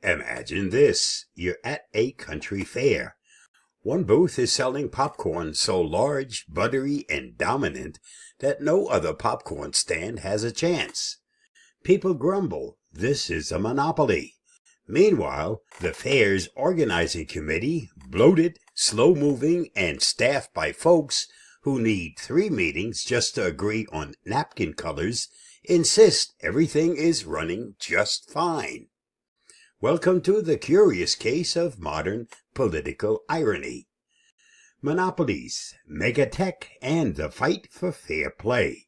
Imagine this. You're at a country fair. One booth is selling popcorn so large, buttery, and dominant that no other popcorn stand has a chance. People grumble, this is a monopoly. Meanwhile, the fair's organizing committee, bloated, slow-moving, and staffed by folks who need 3 meetings just to agree on napkin colors, insist everything is running just fine. Welcome to the curious case of modern political irony. Monopolies, megatech, and the fight for fair play.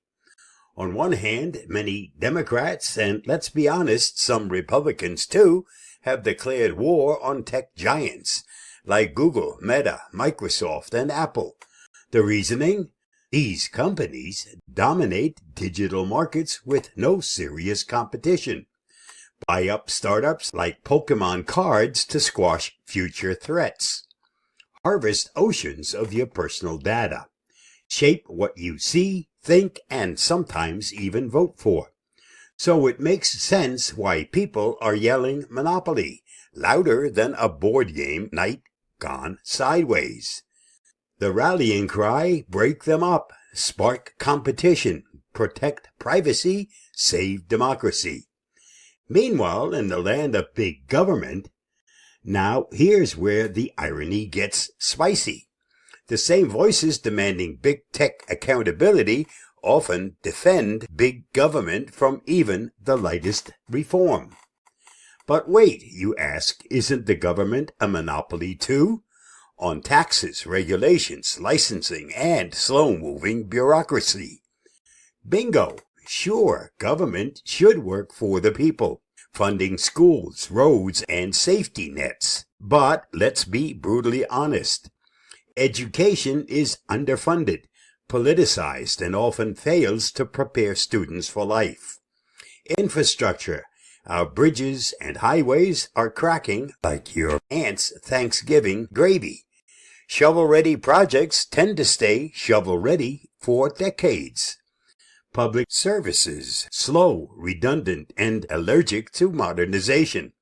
On one hand, many Democrats, and let's be honest, some Republicans too, have declared war on tech giants like Google, Meta, Microsoft, and Apple. The reasoning? These companies dominate digital markets with no serious competition. Buy up startups like Pokemon cards to squash future threats. Harvest oceans of your personal data. Shape what you see, think, and sometimes even vote for. So it makes sense why people are yelling monopoly, louder than a board game night gone sideways. The rallying cry, break them up, spark competition, protect privacy, save democracy. Meanwhile, in the land of big government, now here's where the irony gets spicy. The same voices demanding big tech accountability often defend big government from even the lightest reform. But wait, you ask, isn't the government a monopoly too? On taxes, regulations, licensing, and slow-moving bureaucracy. Bingo! Sure, government should work for the people, funding schools, roads, and safety nets. But let's be brutally honest. Education is underfunded, politicized, and often fails to prepare students for life. Infrastructure. Our bridges and highways are cracking like your aunt's Thanksgiving gravy. Shovel-ready projects tend to stay shovel-ready for decades. Public services, slow, redundant, and allergic to modernization.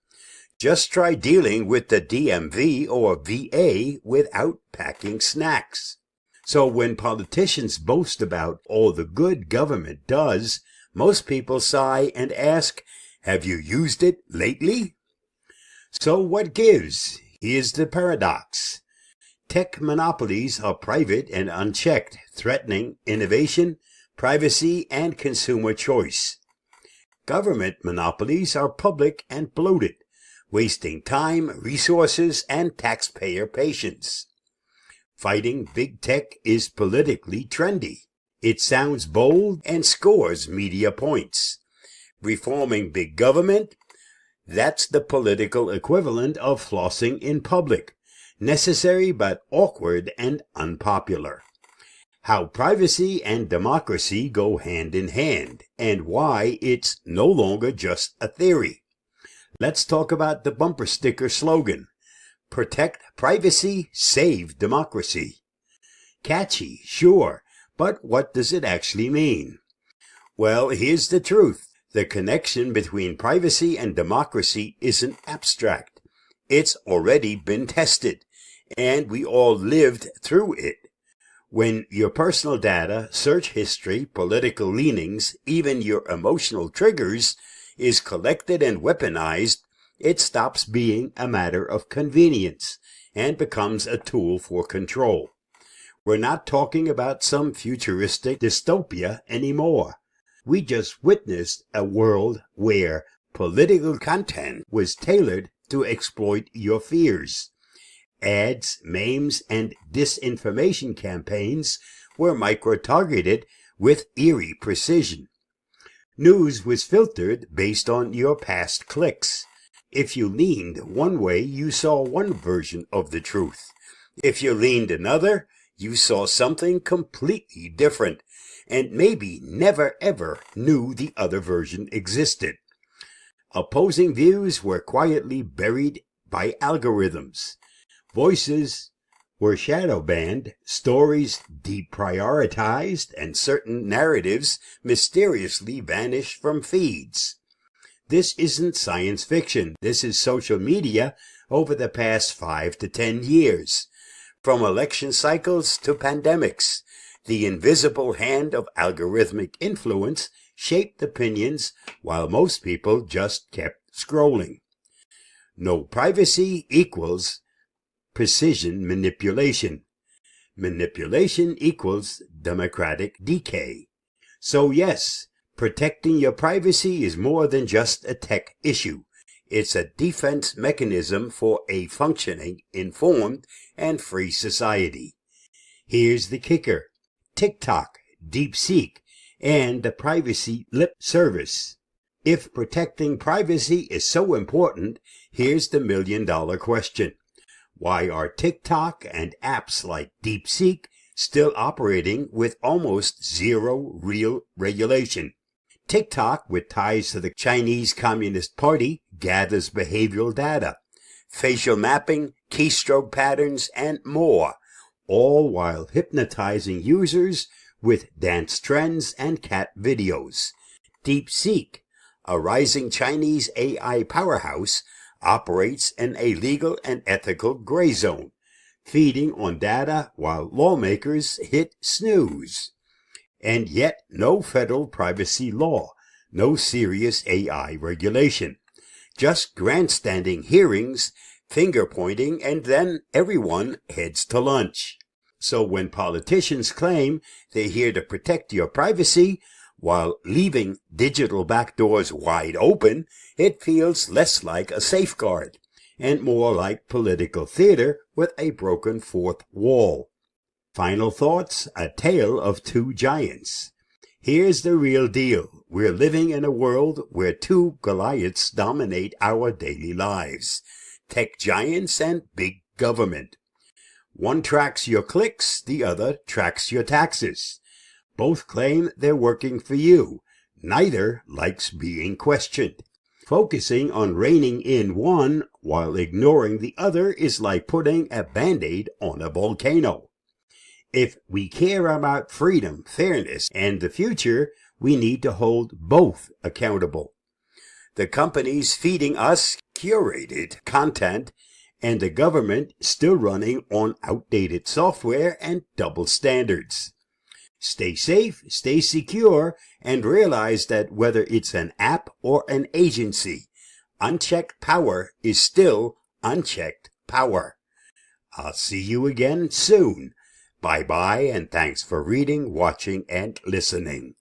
Just try dealing with the DMV or VA without packing snacks. So when politicians boast about all the good government does, most people sigh and ask, have you used it lately? So what gives? Here's the paradox. Tech monopolies are private and unchecked, threatening innovation, privacy, and consumer choice. Government monopolies are public and bloated, wasting time, resources, and taxpayer patience. Fighting big tech is politically trendy. It sounds bold and scores media points. Reforming big government? That's the political equivalent of flossing in public. Necessary but awkward and unpopular. How privacy and democracy go hand in hand, and why it's no longer just a theory. Let's talk about the bumper sticker slogan, protect privacy, save democracy. Catchy, sure, but what does it actually mean? Well, here's the truth. The connection between privacy and democracy isn't abstract. It's already been tested, and we all lived through it. When your personal data, search history, political leanings, even your emotional triggers is collected and weaponized, it stops being a matter of convenience and becomes a tool for control. We're not talking about some futuristic dystopia anymore. We just witnessed a world where political content was tailored to exploit your fears. Ads, memes, and disinformation campaigns were micro-targeted with eerie precision. News was filtered based on your past clicks. If you leaned one way, you saw one version of the truth. If you leaned another, you saw something completely different, and maybe never ever knew the other version existed. Opposing views were quietly buried by algorithms. Voices were shadow banned, stories deprioritized, and certain narratives mysteriously vanished from feeds. This isn't science fiction. This is social media over the past 5 to 10 years. From election cycles to pandemics, the invisible hand of algorithmic influence shaped opinions while most people just kept scrolling. No privacy equals precision manipulation. Manipulation equals democratic decay. So yes, protecting your privacy is more than just a tech issue. It's a defense mechanism for a functioning, informed, and free society. Here's the kicker: TikTok, DeepSeek, and the privacy lip service. If protecting privacy is so important, here's the million-dollar question. Why are TikTok and apps like DeepSeek still operating with almost zero real regulation? TikTok, with ties to the Chinese Communist Party, gathers behavioral data, facial mapping, keystroke patterns, and more, all while hypnotizing users with dance trends and cat videos. DeepSeek, a rising Chinese AI powerhouse, operates in a legal and ethical gray zone, feeding on data while lawmakers hit snooze. And yet, no federal privacy law, no serious AI regulation, just grandstanding hearings, finger-pointing, and then everyone heads to lunch. So when politicians claim they're here to protect your privacy while leaving digital backdoors wide open, it feels less like a safeguard and more like political theater with a broken fourth wall. Final thoughts: a tale of two giants. Here's the real deal. We're living in a world where two Goliaths dominate our daily lives: tech giants and big government. One tracks your clicks, the other tracks your taxes. Both claim they're working for you. Neither likes being questioned. Focusing on reining in one while ignoring the other is like putting a Band-Aid on a volcano. If we care about freedom, fairness, and the future, we need to hold both accountable. The companies feeding us curated content, and the government still running on outdated software and double standards. Stay safe, stay secure, and realize that whether it's an app or an agency, unchecked power is still unchecked power. I'll see you again soon. Bye-bye, and thanks for reading, watching, and listening.